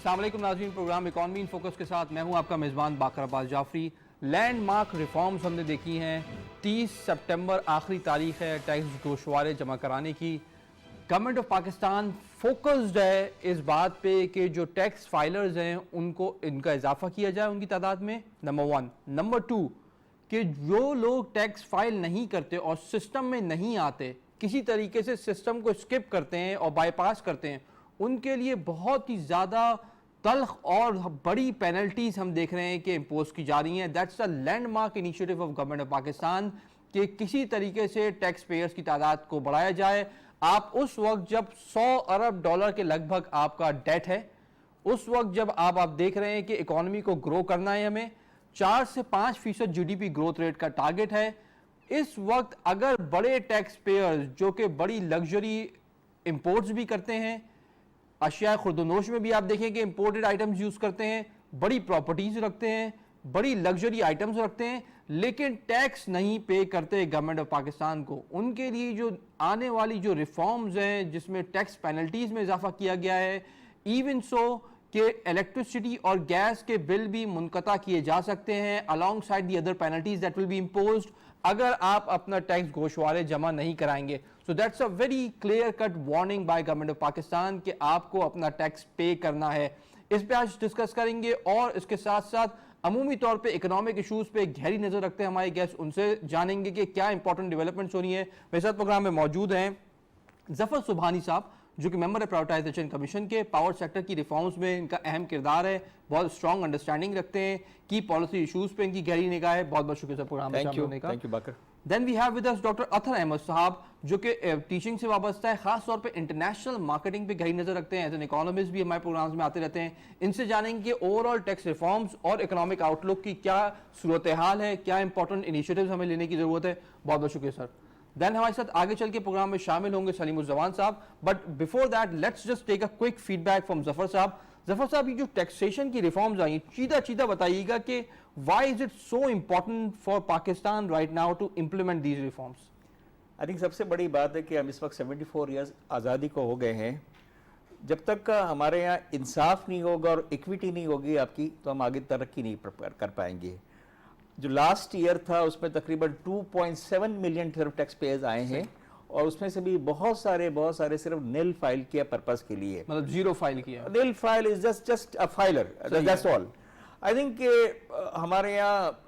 अस्सलाम वालेकुम नाज़रीन, प्रोग्राम इकॉनमी इन फोकस के साथ मैं हूं आपका मेज़बान बाकर अब्बास जाफरी। लैंडमार्क रिफॉर्म्स हमने देखी हैं। 30 सितंबर आखिरी तारीख है टैक्स गोशवारे जमा कराने की। गवर्नमेंट ऑफ पाकिस्तान फोकस्ड है इस बात पे कि जो टैक्स फाइलर्स हैं उनको इनका इजाफा किया जाए उनकी तादाद में, नंबर 1। नंबर 2 कि जो लोग टैक्स फाइल नहीं करते और सिस्टम में नहीं आते, किसी तरीके से सिस्टम को स्किप करते हैं और बाईपास करते हैं, उनके लिए बहुत ही ज़्यादा तल्ख और बड़ी पेनल्टीज हम देख रहे हैं कि इम्पोज की जा रही हैं। That's a landmark initiative of government of Pakistan कि किसी तरीके से टैक्स पेयर्स की तादाद को बढ़ाया जाए। आप उस वक्त जब 100 अरब डॉलर के लगभग आपका डेट है, उस वक्त जब आप देख रहे हैं कि इकोनॉमी को ग्रो करना है, हमें 4 से 5% जीडीपी ग्रोथ रेट का टारगेट है, इस वक्त अगर बड़े टैक्स पेयर्स जो कि बड़ी लग्जरी इंपोर्ट्स भी करते हैं, अशिया खुर्दनोश में भी आप देखें कि इंपोर्टेड आइटम्स यूज करते हैं, बड़ी प्रॉपर्टीज रखते हैं, बड़ी लग्जरी आइटम्स रखते हैं, लेकिन टैक्स नहीं पे करते गवर्नमेंट ऑफ पाकिस्तान को, उनके लिए जो आने वाली जो रिफॉर्म्स हैं जिसमें टैक्स पेनल्टीज में इजाफा किया गया है, इवन सो कि इलेक्ट्रिसिटी और गैस के बिल भी मुनक़ता किए जा सकते हैं along side the other penalties that will be imposed अगर आप अपना टैक्स गोशवारे जमा नहीं कराएंगे। So that's a very clear cut warning by government of Pakistan कि आपको अपना टैक्स पे करना है। इस पे आज डिस्कस करेंगे और इसके साथ साथ अमूमी तौर पे इकोनॉमिक इशूज पे गहरी नजर रखते हैं हमारे गेस्ट, उनसे जानेंगे कि क्या इंपॉर्टेंट डेवलपमेंट्स हो रही है। मेरे साथ प्रोग्राम में मौजूद हैं जफर सुबहानी साहब जो कि मेंबर है प्राइवेटाइजेशन कमीशन के। पावर सेक्टर की रिफॉर्म्स में इनका अहम किरदार है, बहुत स्ट्रॉन्ग अंडरस्टैंडिंग रखते हैं, की पॉलिसी इशूज पे इनकी गहरी निगाह है। बहुत बहुत शुक्रिया प्रोग्राम में शामिल होने का। Thank you Baqar. Then we have with us doctor Athar Ahmed साहब जो कि टीचिंग से वाबस्ता है, खास तौर पे इंटरनेशनल मार्केटिंग पे गहरी नजर रखते हैं, एज एन इकोनॉमिस्ट भी हमारे प्रोग्राम्स में आते रहते हैं। इनसे जानेंगे कि ओवरऑल टैक्स रिफॉर्म्स और इकोनॉमिक आउटलुक की क्या सूरत हाल है, क्या इंपॉर्टेंट इनिशिएटिव्स हमें लेने की जरूरत है। बहुत बहुत शुक्रिया सर। देन हमारे साथ आगे चल के प्रोग्राम में शामिल होंगे सलीमुज़्ज़मान साहब, but before that let's just take a quick feedback from Zafar साहब। जफर साहब, ये जो टैक्सेशन की रिफॉर्म्स आई हैं, सीधा सीधा बताइएगा कि why is it so important for Pakistan right now to implement these reforms? I think सबसे बड़ी बात है कि हम इस वक्त 74 ईयर्स आज़ादी को हो गए हैं। जब तक का हमारे यहाँ इंसाफ नहीं होगा और इक्विटी नहीं होगी आपकी, तो हम आगे तरक्की नहीं कर पाएंगे। जो लास्ट ईयर था उसमें तकरीबन 2.7 मिलियन सिर्फ टैक्स पेयर्स आए हैं और उसमें से भी बहुत सारे सिर्फ नील फाइल किया पर्पस के लिए, मतलब जीरो फाइल किया। Nil file is just a filer, that's all. I think हमारे यहाँ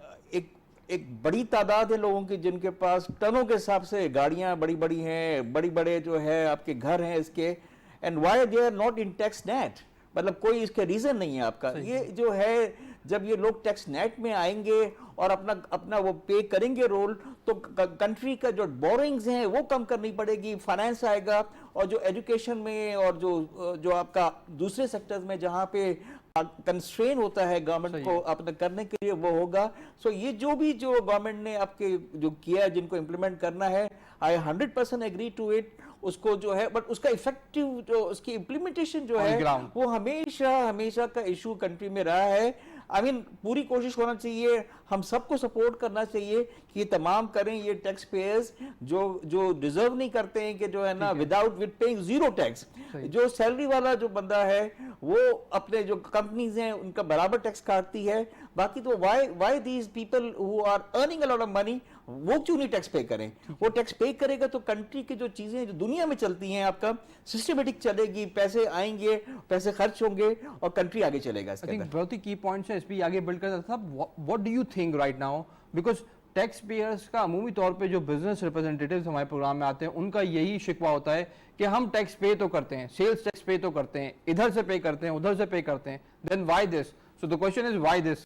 एक बड़ी तादाद है लोगों की जिनके पास टनों के हिसाब से गाड़ियां बड़ी बड़ी हैं, बड़ी बड़े जो है आपके घर हैं इसके, and why they are not in tax net, मतलब कोई इसके रीजन नहीं है आपका। ये जो है जब ये लोग टैक्स नेट में आएंगे और अपना वो पे करेंगे रोल, तो कंट्री का जो बोरिंग्स हैं वो कम करनी पड़ेगी, फाइनेंस आएगा, और जो एजुकेशन में और जो आपका दूसरे सेक्टर्स में जहाँ पे कंस्ट्रेन होता है गवर्नमेंट को अपने करने के लिए वो होगा। सो ये जो गवर्नमेंट ने आपके जो किया, जिनको इम्प्लीमेंट करना है, आई 100% एग्री टू इट, उसको जो है, बट उसका इफेक्टिव जो उसकी इम्प्लीमेंटेशन जो है वो हमेशा का इशू कंट्री में रहा है। आई मीन पूरी कोशिश होना चाहिए, हम सबको सपोर्ट करना चाहिए कि ये तमाम करें, ये टैक्स पेयर्स जो डिजर्व नहीं करते हैं कि जो है ना विद पेइंग जीरो टैक्स, जो सैलरी वाला जो बंदा है वो अपने जो कंपनीज हैं उनका बराबर टैक्स काटती है, बाकी तो why these people who are earning a lot of money वो क्यों नहीं टैक्स पे करें? वो टैक्स पे करेगा तो कंट्री की जो चीजें जो दुनिया में चलती हैं आपका सिस्टमेटिक चलेगी, पैसे आएंगे, पैसे खर्च होंगे और कंट्री आगे चलेगा। बहुत ही की पॉइंट्स है, इस पे आगे बिल्ड करता था। What do you think right now, because tax payers का अमूमी तौर पे जो बिजनेस रिप्रेजेंटेटिव्स हमारे प्रोग्राम में आते हैं उनका यही शिकवा होता है कि हम टैक्स पे तो करते हैं, सेल्स टैक्स पे तो करते हैं, इधर से पे करते हैं, उधर से पे करते हैं, then why this? So the question is why this?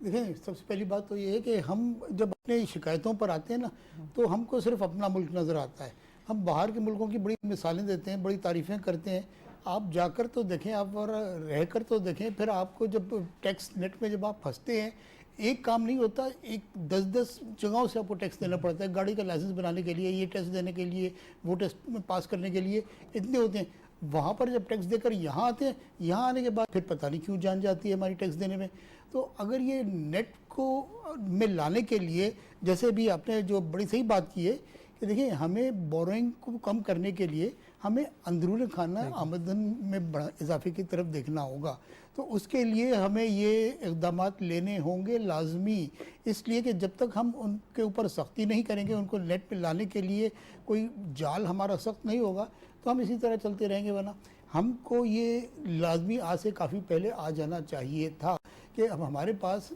देखिए, सबसे पहली बात तो ये है कि हम जब अपने शिकायतों पर आते हैं ना, तो हमको सिर्फ अपना मुल्क नज़र आता है। हम बाहर के मुल्कों की बड़ी मिसालें देते हैं, बड़ी तारीफ़ें करते हैं। आप जाकर तो देखें, आप और रहकर तो देखें, फिर आपको जब टैक्स नेट में जब आप फंसते हैं, एक काम नहीं होता, एक 10 जगहों से आपको टैक्स देना पड़ता है। गाड़ी का लाइसेंस बनाने के लिए, ये टेस्ट देने के लिए, वो टेस्ट में पास करने के लिए इतने होते हैं। वहाँ पर जब टैक्स देकर यहाँ आते हैं, यहाँ आने के बाद फिर पता नहीं क्यों जान जाती है हमारी टैक्स देने में। तो अगर ये नेट को में लाने के लिए, जैसे भी आपने जो बड़ी सही बात की है कि देखिए हमें बोरोइंग को कम करने के लिए हमें अंदरूनी खाना आमदन में बड़ा इजाफे की तरफ देखना होगा। तो उसके लिए हमें ये इक़दाम लेने होंगे लाजमी, इसलिए कि जब तक हम उनके ऊपर सख्ती नहीं करेंगे, उनको नेट पे लाने के लिए कोई जाल हमारा सख्त नहीं होगा, तो हम इसी तरह चलते रहेंगे। वरना हमको ये लाजमी आज से काफ़ी पहले आ जाना चाहिए था कि अब हमारे पास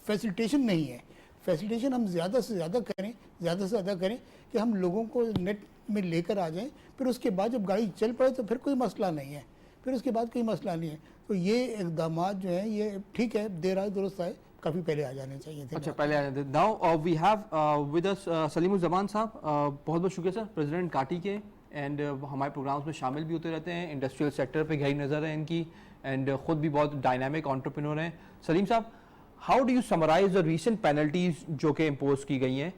फैसिलिटेशन नहीं है। फैसिलिटेशन हम ज़्यादा से ज़्यादा करें, ज़्यादा से ज़्यादा करें कि हम लोगों को नेट में लेकर आ जाएं, फिर उसके बाद जब गाड़ी चल पड़े तो फिर कोई मसला नहीं है, फिर उसके बाद कोई मसला नहीं है। तो ये इक़दाम जो हैं ये ठीक है, देर आए दुरुस्त आए, काफ़ी पहले आ जाने चाहिए थे। अच्छा, पहले आ जाते। Now we have with us Saleemuzzaman sahab, बहुत बहुत शुक्रिया सर, प्रेसिडेंट काटी के, एंड हमारे प्रोग्राम्स में शामिल भी होते रहते हैं। इंडस्ट्रियल सेक्टर पे गहरी नज़र है इनकी, एंड ख़ुद भी बहुत डायनामिक एंटरप्रेन्योर हैं। सलीम साहब, how do you summarize the recent penalties जो कि इम्पोज की गई हैं?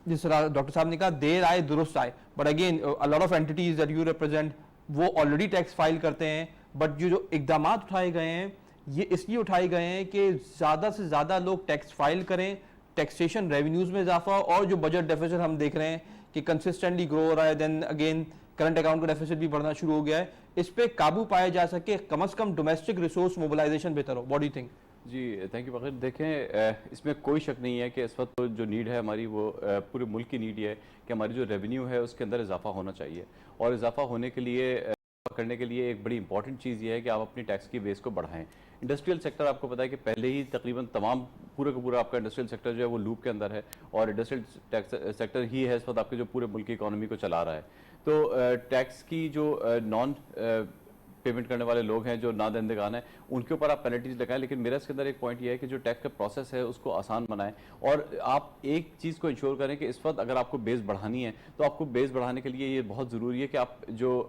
जिस तरह डॉक्टर साहब ने कहा देर आए दुरुस्त आए, but again a lot of entities that you represent वो ऑलरेडी टैक्स फाइल करते हैं, बट जो इकदाम उठाए गए हैं ये इसलिए उठाए गए हैं कि ज़्यादा से ज़्यादा लोग टैक्स फाइल करें, टैक्सेशन रेवेन्यूज़ में इजाफा, और जो बजट डेफिसिट हम देख रहे हैं कि कंसिस्टेंटली ग्रो हो रहा है, देन अगेन करंट अकाउंट का डेफिसिट भी बढ़ना शुरू हो गया है, इस पे काबू पाया जा सके, कम से कम डोमेस्टिक रिसोर्स मोबिलाइजेशन बेहतर हो। What do you think? जी थैंक यू बखैर। देखें, इसमें कोई शक नहीं है कि इस वक्त जो नीड है हमारी वो पूरे मुल्क की नीड है कि हमारी जो रेवेन्यू है उसके अंदर इजाफा होना चाहिए, और इजाफा होने के लिए करने के लिए एक बड़ी इंपॉर्टेंट चीज़ ये है कि आप अपनी टैक्स की बेस को बढ़ाएं। इंडस्ट्रियल सेक्टर आपको पता है कि पहले ही तकरीबन तमाम पूरे का पूरा आपका इंडस्ट्रियल सेक्टर जो है वो लूप के अंदर है, और इंडस्ट्रियल टैक्स सेक्टर ही है इस वक्त आपके जो पूरे मुल्क की इकॉनमी को चला रहा है। तो टैक्स की जो नॉन पेमेंट करने वाले लोग हैं, जो ना देनदगान है, उनके ऊपर आप पेनल्टीज लगाएं, लेकिन मेरा इसके अंदर एक पॉइंट ये है कि जो टैक्स का प्रोसेस है उसको आसान बनाएं, और आप एक चीज़ को इंश्योर करें कि इस वक्त अगर आपको बेस बढ़ानी है तो आपको बेस बढ़ाने के लिए ये बहुत ज़रूरी है कि आप जो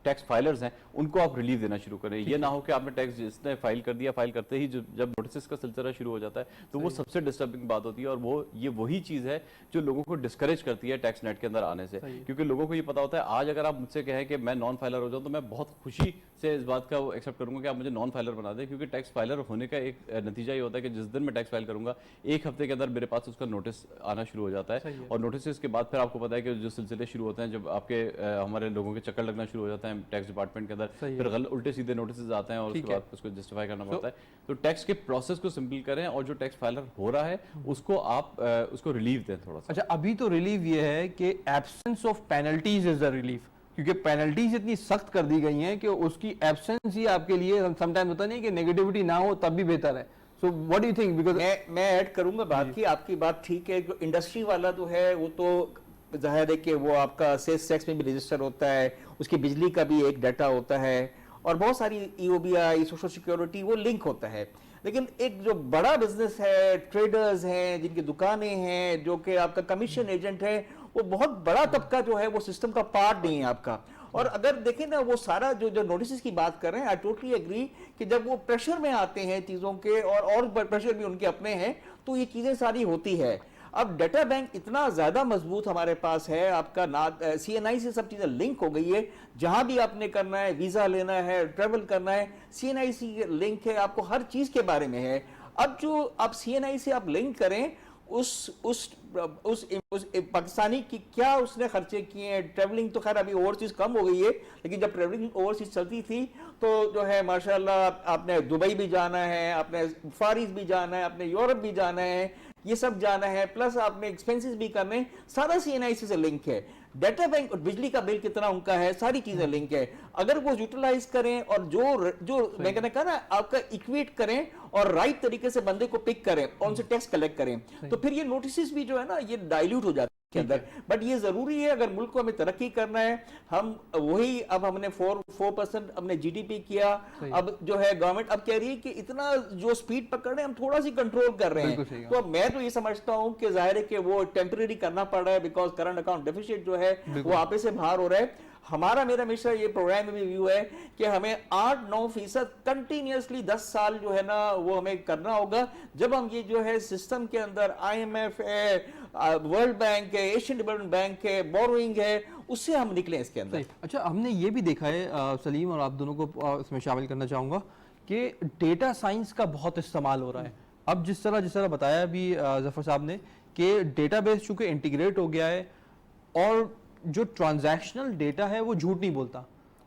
टैक्स फाइलर्स हैं उनको आप रिलीफ देना शुरू करें। ये ना हो कि आपने टैक्स जिसने फाइल कर दिया, फाइल करते ही जब नोटिस का सिलसिला शुरू हो जाता है तो वो सबसे डिस्टर्बिंग बात होती है, और वो ये वही चीज़ है जो लोगों को डिस्करेज करती है टैक्स नेट के अंदर आने से, क्योंकि लोगों को ये पता होता है आज अगर आप मुझसे कहें कि मैं नॉन फाइलर हो जाऊँ तो मैं बहुत खुशी से इस बात का एक्सेप्ट करूँगा कि आप मुझे नॉन फाइलर बना दें, क्योंकि टैक्स फाइलर होने का एक नतीजा ये होता है कि जिस दिन मैं टैक्स फाइल करूँगा एक हफ्ते के अंदर मेरे पास उसका नोटिस आना शुरू हो जाता है, और नोटिस के बाद फिर आपको पता है कि जो सिलसिले शुरू होते हैं, जब आपके हमारे लोगों के चक्कर लगना शुरू हो जाते हैं टैक्स डिपार्टमेंट अंदर, फिर उल्टे सीधे नोटिस आते हैं और उसके बाद उसको जस्टिफाई करना पड़ता है। तो टैक्स के प्रोसेस को सिंपल करें, और जो टैक्स फाइलर हो रहा है उसको आप उसको रिलीफ दें थोड़ा सा। अच्छा, अभी तो रिलीफ ये है कि absence of penalties is the relief, क्योंकि पेनल्टीज इतनी सख्त कर दी गई हैं कि उसकी एब्सेंस ही आपके लिए समटाइम होता नहीं कि नेगेटिविटी ना हो तब भी बेहतर है। So what do you think? Because मैं ऐड करूंगा बात की, आपकी बात ठीक है। जो इंडस्ट्री वाला तो है वो तो जाहिर है कि वो आपका सेल्स टैक्स में भी रजिस्टर होता है, उसकी बिजली का भी एक डाटा होता है, और बहुत सारी EOBI, सोशल सिक्योरिटी वो लिंक होता है। लेकिन एक जो बड़ा बिजनेस है, ट्रेडर्स हैं, जिनकी दुकानें हैं, जो कि आपका कमीशन एजेंट है, वो बहुत बड़ा तबका जो है वो सिस्टम का पार्ट नहीं है आपका। और अगर देखें ना, वो सारा जो नोटिस की बात कर रहे हैं, आई टोटली एग्री कि जब वो प्रेशर में आते हैं चीज़ों के, और प्रेशर भी उनके अपने हैं, तो ये चीज़ें सारी होती है। अब डाटा बैंक इतना ज़्यादा मजबूत हमारे पास है, आपका ना CNI से सब चीज़ें लिंक हो गई है, जहां भी आपने करना है, वीज़ा लेना है, ट्रैवल करना है, CNI से लिंक है, आपको हर चीज़ के बारे में है। अब जो आप CNI से आप लिंक करें, उस पाकिस्तानी की क्या उसने खर्चे किए हैं, ट्रैवलिंग तो खैर अभी ओवरसीज कम हो गई है, लेकिन जब ट्रैवलिंग ओवरसीज चलती थी तो जो है माशाल्लाह आपने दुबई भी जाना है, आपने फारिस भी जाना है, आपने यूरोप भी जाना है, ये सब जाना है, प्लस आपने एक्सपेंसेस भी करने, सारा CNI से लिंक है। डाटा बैंक और बिजली का बिल कितना उनका है, सारी चीजें लिंक है। अगर वो यूटिलाइज करें और जो मैं कहना कहा ना, आपका इक्वेट करें और राइट तरीके से बंदे को पिक करें और उनसे टैक्स कलेक्ट करें, तो फिर ये नोटिस भी जो है ना ये डाइल्यूट हो जाते के अंदर। बट ये जरूरी है, अगर मुल्क को हमें तरक्की करना है, हम वही अब हमने 4% हमने GDP किया, अब जो है गवर्नमेंट अब कह रही है कि इतना जो स्पीड पकड़ रहे हैं हम थोड़ा सी कंट्रोल कर रहे हैं। तो मैं तो ये समझता हूं कि जाहिर है कि वो टेम्परेरी करना पड़ रहा है, बिकॉज करंट अकाउंट डेफिसिट जो है वो आपे से बाहर हो रहा है। मेरा हमेशा ये प्रोग्राम में भी व्यू है कि हमें 8-9% कंटिन्यूसली 10 साल जो है ना वो हमें करना होगा, जब हम ये जो है सिस्टम के अंदर IMF है, वर्ल्ड बैंक है, एशियन डेवलपमेंट बैंक है, बोरोइंग है, उससे हम निकले इसके अंदर। अच्छा, हमने ये भी देखा है सलीम, और आप दोनों को इसमें शामिल करना चाहूंगा कि डेटा साइंस का बहुत इस्तेमाल हो रहा है। अब जिस तरह बताया भी जफर साहब ने कि डेटाबेस चूंकि इंटीग्रेट हो गया है और जो ट्रांजैक्शनल डेटा है वो झूठ नहीं बोलता,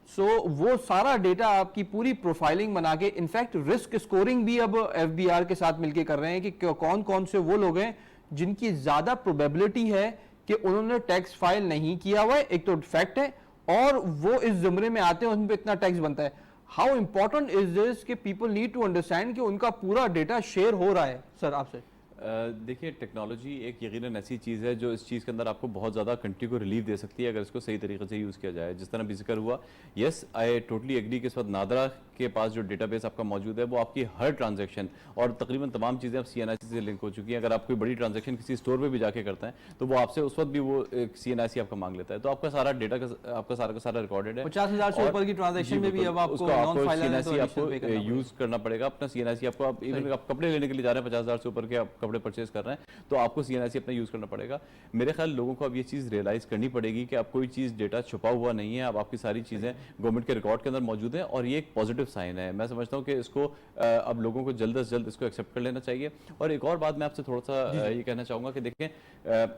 सो वो सारा डेटा आपकी पूरी प्रोफाइलिंग बना के, इनफैक्ट रिस्क स्कोरिंग भी अब एफबीआर के साथ मिलके कर रहे हैं कि कौन कौन से वो लोग हैं जिनकी ज्यादा प्रोबेबिलिटी है कि उन्होंने टैक्स फाइल नहीं किया हुआ है, एक तो फैक्ट है, और वो इस जुमरे में आते हैं उन पे इतना टैक्स बनता है। हाउ इंपॉर्टेंट इज दिस कि पीपल नीड टू अंडरस्टैंड कि उनका पूरा डेटा शेयर हो रहा है। सर आपसे देखिए, टेक्नोलॉजी एक यकीनन ऐसी चीज़ है जो इस चीज़ के अंदर आपको बहुत ज़्यादा कंट्री को रिलीफ दे सकती है अगर इसको सही तरीके से यूज़ किया जाए। जिस तरह भी जिक्र हुआ, यस आई टोटली एग्री कि इस वक्त नादरा के पास जो डेटाबेस आपका मौजूद है वो आपकी हर ट्रांजैक्शन और तकरीबन तमाम चीज़ें अब CNIC से लिंक हो चुकी हैं। अगर आप कोई बड़ी ट्रांजैक्शन किसी स्टोर पर भी जाके करते हैं तो वो आपसे उस वक्त भी वो CNIC आपका मांग लेता है, तो आपका सारा डेटा आपका सारा रिकॉर्डेड है। 50,000 से ऊपर की ट्रांजैक्शन में भी अब आपको नॉन फाइलर CNIC आपको यूज़ करना पड़ेगा अपना CNIC। आपको आप इवन आप कपड़े लेने के लिए जा रहे हैं, 50,000 से ऊपर के आप कपड़े परचेज कर रहे हैं तो आपको CNIC अपना यूज़ करना पड़ेगा। मेरे ख्याल लोगों को अब ये चीज़ रियलाइज करनी पड़ेगी कि अब कोई चीज़ डेटा छुपा हुआ नहीं है, अब आपकी सारी चीज़ें गवर्नमेंट के रिकॉर्ड के अंदर मौजूद हैं और ये एक पॉजिटिव साइन है। मैं समझता हूँ कि इसको अब लोगों को जल्द से जल्द इसको एक्सेप्ट कर लेना चाहिए। और एक और बात मैं आपसे थोड़ा सा ये कहना चाहूँगा कि देखें,